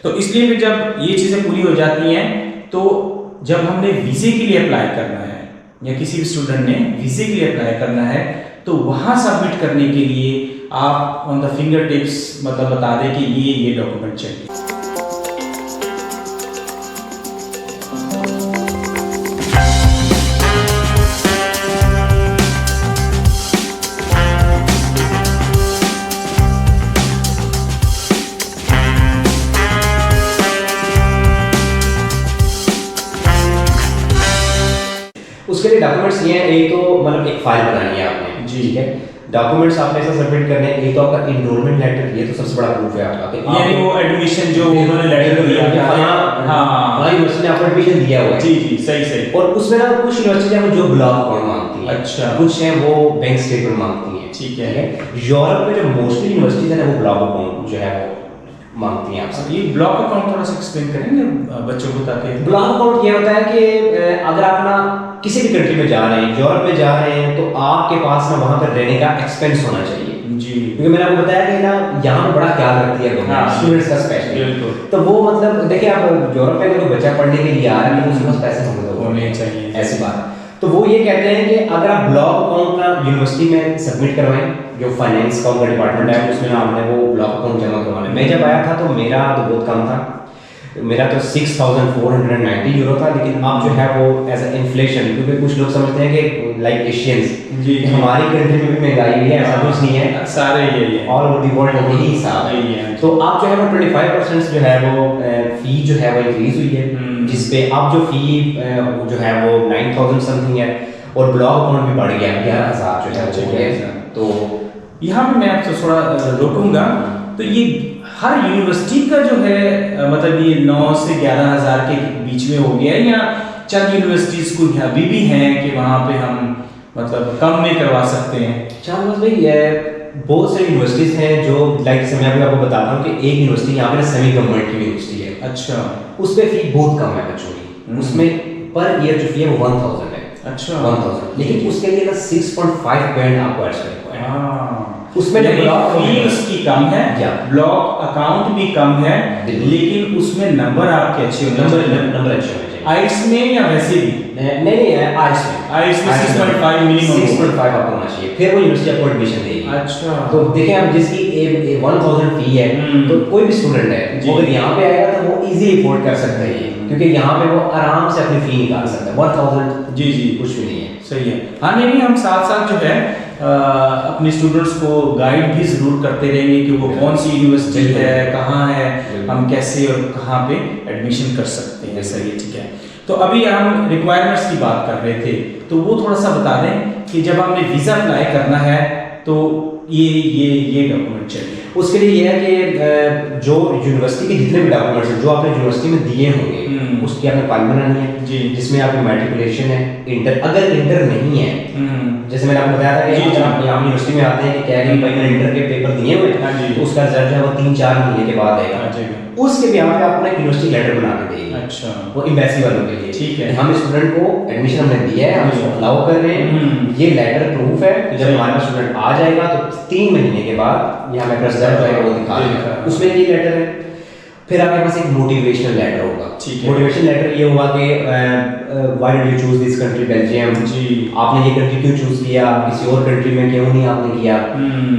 तो इसलिए फिर जब ये चीज़ें पूरी हो जाती हैं तो जब हमने वीज़े के लिए अप्लाई करना है या किसी भी स्टूडेंट ने वीज़े के लिए अप्लाई करना है तो वहाँ सबमिट करने के लिए आप ऑन द फिंगर टिप्स मतलब बता दें कि ये डॉक्यूमेंट चाहिए। उसके लिए डॉक्यूमेंट्स ये हैं, एक तो मतलब एक फाइल बनानी है आपने जी, ठीक है। डॉक्यूमेंट्स आपने ऐसा सबमिट करने हैं, एक तो आपका इनरोलमेंट लेटर, ये तो सबसे बड़ा प्रूफ है आपका, यानी वो एडमिशन जो उन्होंने लेटर दिया है, हाँ यूनिवर्सिटी ने आपको एडमिशन दिया हुआ है। जी जी सही। और उसमें ना कुछ यूनिवर्सिटी हैं जो ब्लॉक अकाउंट मांगती है, अच्छा, कुछ हैं वो बैंक स्टेटमेंट मांगती है, ठीक है। यूरोप में जो मोस्टली यूनिवर्सिटीज है ना वो ब्लॉक अकाउंट जो है वो मांगती हैं आपसे। ये ब्लॉक अकाउंट थोड़ा सा एक्सप्लेन करेंगे बच्चों को ताकि। ब्लॉक अकाउंट ये होता है कि अगर आप ना किसी भी कंट्री में जा रहे हैं, यूरोप में जा रहे हैं, तो आपके पास ना वहाँ पर रहने का एक्सपेंस होना चाहिए जी, क्योंकि मैंने आपको बताया कि ना यहाँ पे बड़ा ख्याल रखती है गवर्नमेंट स्टूडेंट्स का स्पेशली। तो वो मतलब देखिए आप यूरोप में कोई बच्चा पढ़ने के लिए आ रहा है तो उसके पास पैसे होने चाहिए, ऐसी बात। तो वो ये कहते हैं कि अगर आप ब्लॉक अकाउंट ना यूनिवर्सिटी में सबमिट करवाएं, जो फाइनेंस का उनका डिपार्टमेंट है उसमें ना आपने वो ब्लॉक अकाउंट जमा करवाना है। मैं जब आया था तो मेरा तो बहुत कम था, मेरा तो 6490 यूरो था, लेकिन आप जो है वो एज ए इन्फ्लेशन, क्योंकि कुछ लोग समझते हैं कि लाइक एशियंस जी हमारी कंट्री में भी महंगाई हुई है, ऐसा कुछ नहीं है, सारे यही है, ऑल ओवर द वर्ल्ड यही हिसाब है। तो आप जो है वो 25% जो है वो फी जो है वो इंक्रीज हुई है, जिसपे आप जो फी जो है वो 9000 समथिंग है, और ब्लॉक अकाउंट भी बढ़ गया 11000 जो है वो। तो यहाँ पे मैं आपसे थोड़ा रोकूंगा, तो ये हर यूनिवर्सिटी का जो है मतलब ये 9 से 11,000 के बीच में हो गया है, या चंद यूनिवर्सिटीज को अभी भी हैं कि वहाँ पे हम मतलब कम में करवा सकते हैं? चांद भाई बहुत सारी यूनिवर्सिटीज हैं जो लाइक जैसे मैं अभी आपको बताता हूँ कि एक यूनिवर्सिटी यहाँ पे सेमी गवर्नमेंट की यूनिवर्सिटी है, अच्छा, उस पे फी बहुत कम है बच्चों की, उसमें पर ईयर जो फी है वो 1000 है, अच्छा 1000, लेकिन उसके लिए ना 6.5 बैंड आपको ऐड करना है। उसमें ब्लॉक फी उसकी कम है, ब्लॉक अकाउंट भी कम है, लेकिन उसमें नंबर आपके अच्छे होने चाहिए, नंबर अच्छे होने चाहिए। आइट्स में या वैसे भी? नहीं आइट्स में 6.5 मिनिमम 6.5 आपको होना चाहिए, फिर वो यूनिवर्सिटी आपको एडमिशन देगी। अच्छा, तो देखिए आप जिसकी 1000 फी है, तो कोई भी स्टूडेंट है वो अगर यहाँ पे आएगा तो वो इजीली अफोर्ड कर सकता है, क्योंकि यहाँ पे वो आराम से अपनी फी निकाल सकता है। 1000 जी कुछ भी नहीं है, सही है। हाँ नहीं हम साथ साथ जो है अपने स्टूडेंट्स को गाइड भी जरूर करते रहेंगे कि वो कौन सी यूनिवर्सिटी है, कहाँ है, हम कैसे और कहाँ पे एडमिशन कर सकते हैं। सही है, ठीक है। तो अभी हम रिक्वायरमेंट्स की बात कर रहे थे, तो वो थोड़ा सा बता दें कि जब हमने वीज़ा अप्लाई करना है तो ये डॉक्यूमेंट चाहिए। उसके लिए ये है कि जो यूनिवर्सिटी के जितने भी डॉक्यूमेंट्स हैं जो आपने यूनिवर्सिटी में दिए होंगे उसकी आपने फाइल बनानी है जी, जिसमें आपकी मैट्रिकुलेशन है, इंटर, अगर इंटर नहीं है, जैसे मैंने आपको बताया था कि आप यहाँ यूनिवर्सिटी में आते हैं कि क्या है कि भाई मैंने इंटर के पेपर दिए हुए हैं, तो उसका रिजल्ट जो है वो 3-4 महीने के बाद आएगा, उसके भी यहाँ पे आपको एक यूनिवर्सिटी लेटर बना के देगी, अच्छा, वो एम्बेसी वालों के लिए, ठीक है। हम स्टूडेंट को एडमिशन हमने दिया है, हम इसको अलाउ कर रहे हैं, ये लेटर प्रूफ है कि जब हमारे पास स्टूडेंट आ जाएगा तो 3 महीने के बाद यहाँ पे रिजल्ट आएगा वो दिखा देगा, उसमें ये लेटर है। फिर आपके पास एक मोटिवेशनल लेटर होगा, मोटिवेशनल लेटर ये होगा कि why did you choose this country Belgium, जी, आपने आपने ये कंट्री क्यों चूज किया, किसी और कंट्री में क्यों नहीं आपने किया,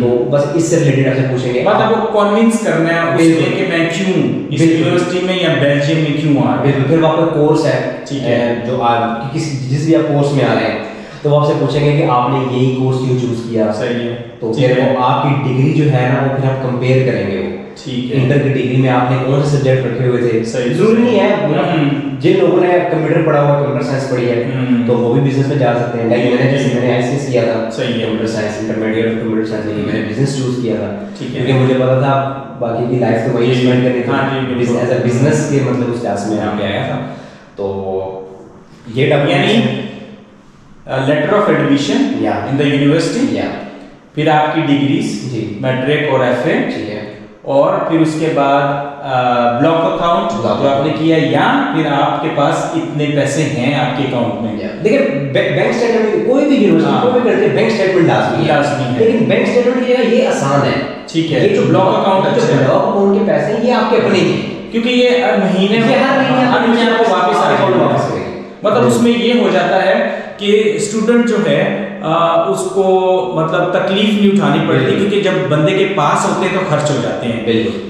तो बस इससे रिलेटेड आपसे पूछेंगे, मतलब वो कन्विंस करना है उसमें कि मैं क्यों इस यूनिवर्सिटी में या बेल्जियम में क्यों आ रहा हूं। फिर आपका कोर्स है, ठीक है, जो आप जिस भी आप कोर्स में आ रहे हैं तो वो आपसे पूछेंगे कि आपने यही कोर्स क्यों चूज किया, सही है, तो फिर वो आपकी डिग्री जो है ना वो फिर आप कंपेयर करेंगे, वो ठीक है, इंटर की डिग्री में आपने कौन से सब्जेक्ट रखे हुए थे, जरूरी नहीं है जिन लोगों ने कंप्यूटर पढ़ा हुआ, कंप्यूटर साइंस पढ़ी है तो वो भी बिजनेस में जा सकते हैं, लाइक मैंने एसएस किया था, सही है, computer science intermediate computer science, लेकिन मैंने बिजनेस चूज किया था, ठीक है, क्योंकि मुझे पता था बाकी की लाइफ तो वही स्पेंड करनी थी, हां एज अ बिजनेस के मतलब उस क्लास में यहाँ पे आया था। तो ये यानी letter of admission in the university, फिर आपकी डिग्रीज मैट्रिक और एफए, ठीक है, और फिर उसके बाद ब्लॉक अकाउंट जो आपने किया, या फिर आपके पास इतने पैसे हैं आपके अकाउंट में। देखिए बैंक स्टेटमेंट कोई भी यूनिवर्सिटी कोई भी करते बैंक स्टेटमेंट लाजमी है, लेकिन बैंक स्टेटमेंट की जगह ये आसान है, ठीक है, ये जो ब्लॉक अकाउंट के पैसे हैं ये आपके अपने ही हैं, क्योंकि ये महीने हर महीने आपको वापस आ जाएगा। मतलब उसमें ये हो जाता है कि स्टूडेंट जो है उसको मतलब तकलीफ नहीं उठानी पड़ती, क्योंकि जब बंदे के पास होते हैं तो खर्च हो जाते हैं।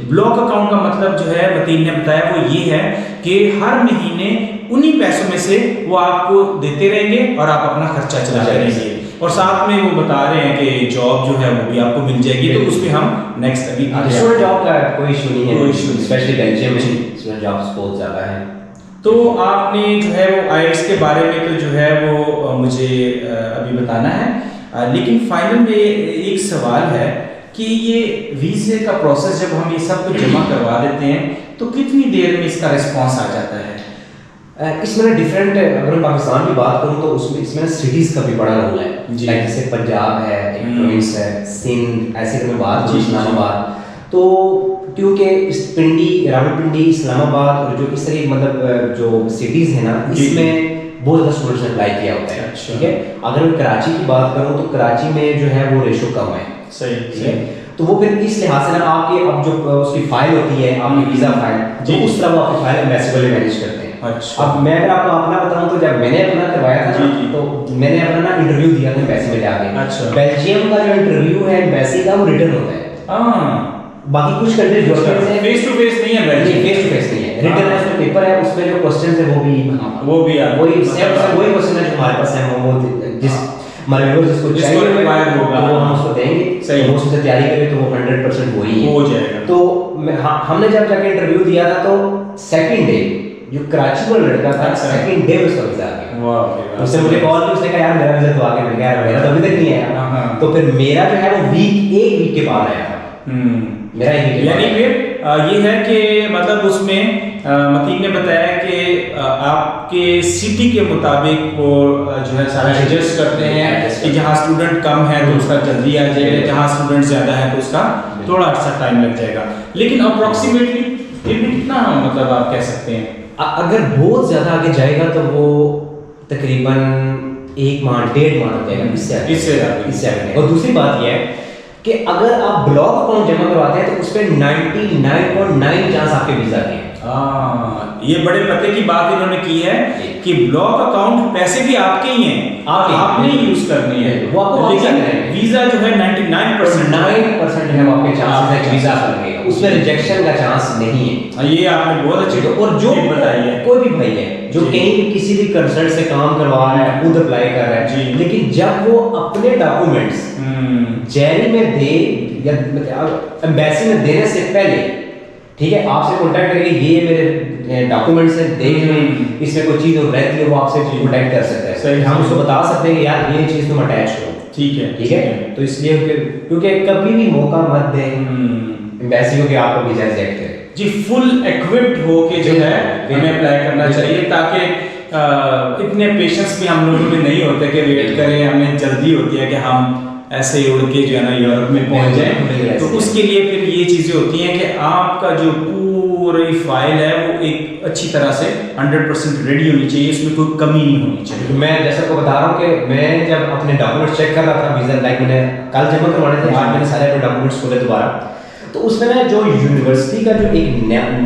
ब्लॉक अकाउंट का मतलब जो है मतीन ने बताया वो ये है कि हर महीने उन्हीं पैसों में से वो आपको देते रहेंगे और आप अपना खर्चा चलाते रहेंगे, और साथ में वो बता रहे हैं कि जॉब जो है वो भी आपको मिल जाएगी। तो उस पे हम नेक्स्ट अभी स्टूडेंट जॉब का कोई इशू नहीं है, स्पेशली बेल्जियम में स्टूडेंट जॉब्स बहुत ज़्यादा है। तो आपने जो है वो आइल्स के बारे में तो जो है वो मुझे अभी बताना है, लेकिन फाइनल में एक सवाल है कि ये वीज़े का प्रोसेस जब हम ये सब कुछ जमा करवा देते हैं तो कितनी देर में इसका रिस्पांस आ जाता है? इसमें डिफरेंट, अगर मैं पाकिस्तान की बात करूँ तो उसमें इसमें सिटीज़ का भी बड़ा रोल है। लाइक जैसे पंजाब है, एक प्रोविंस है, सिंध, ऐसे में बात इस्लामाबाद, तो क्योंकि इस पिंडी, रावलपिंडी, इस्लामाबाद और जो इस तरह मतलब जो सिटीज़ है ना, इसमें बहुत ज़्यादा स्टूडेंट्स ने अप्लाई किया होता है। ठीक है, अगर मैं कराची की बात करूँ तो कराची में जो है वो रेशो कम है। सही, ठीक है, तो वो फिर इस लिहाज से ना आपके अब जो उसकी फाइल होती है, आपकी वीज़ा फाइल, तो उस तरह वो आपकी फाइल एम्बेसी मैनेज करते हैं। अच्छा। अब मैं अगर आपको अपना बताऊं तो जब मैंने अपना करवाया था ना, तो मैंने अपना ना इंटरव्यू दिया था एम्बेसी में जाके। अच्छा। बेल्जियम का जो इंटरव्यू है एम्बेसी का, वो रिटन होता है। हाँ, बाकी कुछ कंट्रीज यूरोपियन से फेस टू फेस नहीं है, बेल्जियम फेस टू फेस नहीं है, रिटन है, उसमें पेपर है, उसमें जो क्वेश्चंस है वो भी वही क्वेश्चन है जो हमारे पास है, वो जिस हमारे व्यूअर्स जिसको चाहिए रिक्वायर होगा वो हम उसको देंगे। सही, वो उससे तैयारी करें तो वो 100% वही हो जाएगा। तो हमने जब जाके इंटरव्यू दिया था तो सेकंड डे जो कराची वाला लड़का था, सेकंड डे उसका वीजा आ गया। वाह, उससे मुझे कॉल की, उसने कहा यार मेरा वीजा तो आ गया। मैंने कहा यार मेरा तो अभी तक नहीं आया। तो फिर मेरा जो है वो एक वीक के बाद आया था। मेरा यानी फिर ये है कि मतलब उसमें मतीन ने बताया कि आपके सिटी के मुताबिक वो जो है सारा एडजस्ट करते हैं कि जहाँ स्टूडेंट कम है तो उसका जल्दी आ जाएगा, जहाँ स्टूडेंट ज़्यादा है तो उसका थोड़ा सा टाइम लग जाएगा। लेकिन अप्रॉक्सीमेटली फिर भी कितना मतलब आप कह सकते हैं? अगर बहुत ज़्यादा आगे जाएगा तो वो तकरीबन 1 माह 1.5 माह लग जाएगा, इससे ज़्यादा। और दूसरी बात यह है कि अगर आप ब्लॉक अकाउंट जमा करवाते हैं तो उस पर 99.9 चांस आपके वीजा के। ये बड़े पते की बात इन्होंने की है कि ब्लॉक अकाउंट पैसे भी आपके ही हैं, आपने यूज करने हैं, लेकिन वीजा जो है 99% है आपके चांसेस है वीजा का लगेगा, उसमें रिजेक्शन का चांस नहीं है। ये आपने बहुत अच्छी और जो बताई है। कोई भी भाई है जो कहीं भी किसी भी कंसल्ट से काम करवा रहा है, खुद अप्लाई कर रहा है, लेकिन जब वो अपने डॉक्यूमेंट्स जैरी में दे या एम्बेसी में देने से पहले, ठीक है, आपसे कांटेक्ट करके ये मेरे डॉक्यूमेंट्स हैं, देख लें, इसमें कोई चीज़ और रहती है वो आपसे कांटेक्ट कर सकता है। हम उसको बता सकते हैं कि यार ये चीज़ तुम अटैच करो। ठीक है, तो इसलिए क्योंकि कभी भी मौका मत दें एम्बेसी को कि आपको वीजा रिजेक्ट करे। जी, फुल इक्विप्ड हो के जो है हमें अप्लाई करना चाहिए, ताकि इतने पेशेंस भी हम लोगों में नहीं होते कि वेट करें, हमें जल्दी होती है कि हम ऐसे उड़ के जो है ना यूरोप में पहुंच जाए। तो उसके लिए फिर ये चीज़ें होती हैं कि आपका जो पूरी फाइल है वो एक अच्छी तरह से 100% रेडी होनी चाहिए, इसमें कोई कमी नहीं होनी चाहिए। मैं जैसा को बता रहा हूँ कि मैं जब अपने डॉक्यूमेंट्स चेक कर रहा था वीज़ा, लाइक मैंने कल जमा करवाने थे, आज मैंने सारे अपने डॉक्यूमेंट्स खोले दोबारा, तो उसमें ना जो यूनिवर्सिटी का जो एक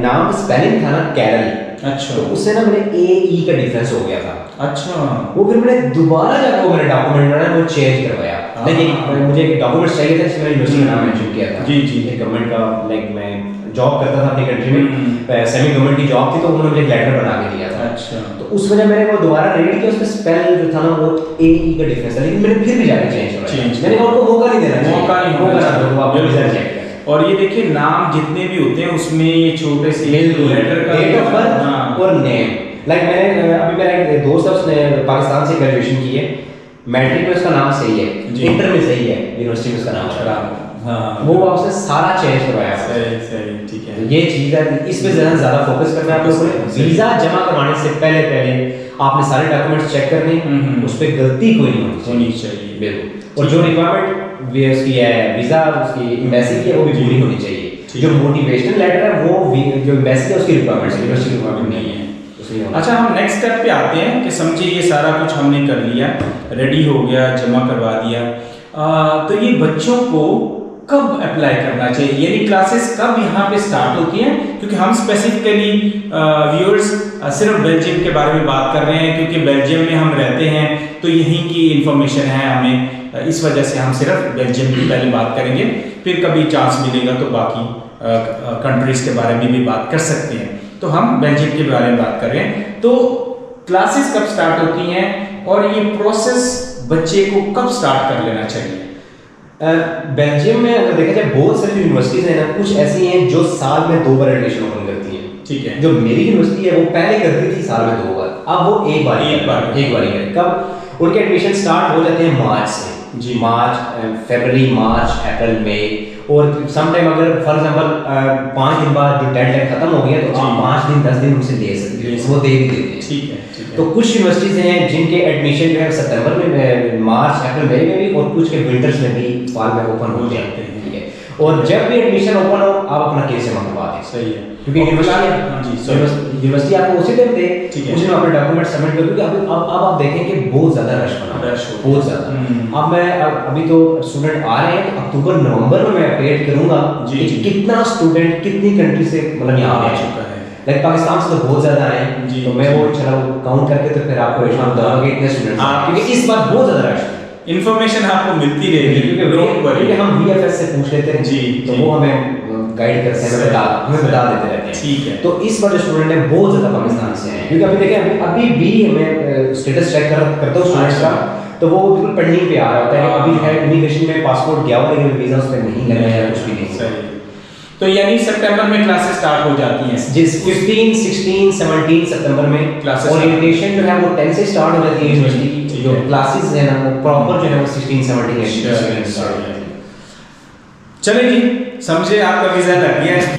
नाम स्पेलिंग था ना, कैरल, अच्छा, तो उससे ना मेरे AE का डिफरेंस हो गया था। अच्छा, वो फिर मैंने दोबारा जाकर वो मेरे डॉक्यूमेंट में वो चेंज करवाया। लेकिन मुझे एक डॉक्यूमेंट चाहिए था जिसमें यूनिवर्सिटी का नाम मेंशन किया था। जी, गवर्नमेंट का, लाइक मैं जॉब करता था अपनी कंट्री में, सेमी गवर्नमेंट की जॉब थी, तो उन्होंने मुझे एक लेटर बना के दिया था। अच्छा, तो उस वजह मैंने वो दोबारा रीड किया, उसमें स्पेल जो था ना वो AE का डिफरेंस था, लेकिन मैंने फिर भी जाके चेंज करवाया। मैंने उनको मौका नहीं देना, मौका नहीं वो आप वीजा रिजेक्ट। और ये देखिए नाम जितने भी होते हैं उसमें ये छोटे से लेटर का डेट ऑफ बर्थ और नेम, लाइक मैंने अभी मेरा एक दोस्त है, उसने पाकिस्तान से ग्रेजुएशन की है, मैट्रिक में उसका नाम सही है, इंटर में सही है, यूनिवर्सिटी में उसका नाम खराब है। हाँ, वो आपसे सारा चेंज करवाया। सही, ठीक है, ये चीज़ है, इस पे ज़्यादा फोकस करना है आपको। वीज़ा जमा करवाने से पहले आपने सारे डॉक्यूमेंट्स चेक करने, उस पर गलती कोई नहीं होनी चाहिए, बिल्कुल। और जो रिक्वायरमेंट उसकी है वीज़ा उसकी एम्बेसी की है वो भी पूरी होनी चाहिए। जो मोटिवेशनल लेटर है वो जो एम्बेसी है उसकी रिक्वायरमेंट यूनिवर्सिटी रिक्वायरमेंट नहीं है। अच्छा, हम नेक्स्ट स्टेप पे आते हैं कि समझिए ये सारा कुछ हमने कर लिया, रेडी हो गया, जमा करवा दिया, तो ये बच्चों को कब अप्लाई करना चाहिए, यानी क्लासेस कब यहाँ पे स्टार्ट होती हैं, क्योंकि हम स्पेसिफिकली व्यूअर्स सिर्फ बेल्जियम के बारे में बात कर रहे हैं, क्योंकि बेल्जियम में हम रहते हैं तो यहीं की इंफॉर्मेशन है हमें, इस वजह से हम सिर्फ बेल्जियम की पहले बात करेंगे, फिर कभी चांस मिलेगा तो बाकी कंट्रीज के बारे में भी बात कर सकते हैं। तो हम बेल्जियम के बारे में बात कर रहे हैं। तो क्लासेस कब स्टार्ट होती हैं और ये प्रोसेस बच्चे को कब स्टार्ट कर लेना चाहिए? बेल्जियम में अगर देखा जाए बहुत सारी यूनिवर्सिटीज हैं ना, कुछ ऐसी हैं जो साल में 2 बार एडमिशन ओपन करती हैं। ठीक है। जो मेरी यूनिवर्सिटी है वो पहले करती थी साल में 2 बार, अब वो एक बार ही है। कब उनके एडमिशन स्टार्ट हो जाते हैं मार्च से जी, मार्च फरवरी मार्च अप्रैल मई, और सम टाइम अगर फॉर एग्जांपल 5 दिन बाद जो डेडलाइन खत्म हो गई है तो आप 5 दिन 10 दिन उनसे ले सकते हैं, वो दे भी देते हैं। ठीक है। तो कुछ यूनिवर्सिटीज हैं जिनके एडमिशन जो है सितंबर में, मार्च अप्रैल मई में भी, और कुछ के विंटर्स में भी फॉल में ओपन हो जाते हैं। ठीक है, और जब भी एडमिशन ओपन हो आप अपना केस जमा करवा दें। सही है, क्योंकि यूनिवर्सिटी आपको उसी दिन दे, उसी दिन अपने डॉक्यूमेंट सबमिट कर, क्योंकि अब आप देखें कि बहुत ज्यादा रश बना, बहुत ज्यादा। अब मैं अभी तो स्टूडेंट आ रहे हैं, तो अक्टूबर नवंबर में मैं अपडेट करूंगा कि कितना स्टूडेंट कितनी कंट्री से मतलब यहाँ आ चुका है। लाइक पाकिस्तान से तो बहुत ज्यादा आए, तो मैं वो चला काउंट करके तो फिर आपको इशारा दूंगा कि इतने स्टूडेंट, क्योंकि इस बार बहुत ज्यादा रश है। इन्फॉर्मेशन आपको मिलती रहेगी, क्योंकि हम वीएफएस से पूछ लेते हैं जी, तो वो हमें गाइड करते हैं, हमें बता देते रहते हैं। ठीक है। तो इस बार जो स्टूडेंट है बहुत ज्यादा पाकिस्तान से हैं, क्योंकि अभी देखें अभी भी मैं स्टेटस चेक करता हूँ स्टूडेंट्स का, तो वो बिल्कुल पेंडिंग पे आ रहा होता है। अभी है इमिग्रेशन में पासपोर्ट गया हुआ लेकिन वीजा उस पे नहीं लगा है, कुछ भी नहीं। सही। तो यानी सितंबर में क्लासेस स्टार्ट हो जाती हैं, जिस 15 16 17 सितंबर में क्लासेस, ओरिएंटेशन जो है वो 10 से स्टार्ट हो जाती है यूनिवर्सिटी की, जो क्लासेस है ना वो प्रॉपर जो है वो 16 17 स्टार्ट हो जाती है। चलिए जी, समझे, आपका वीजा लग गया है।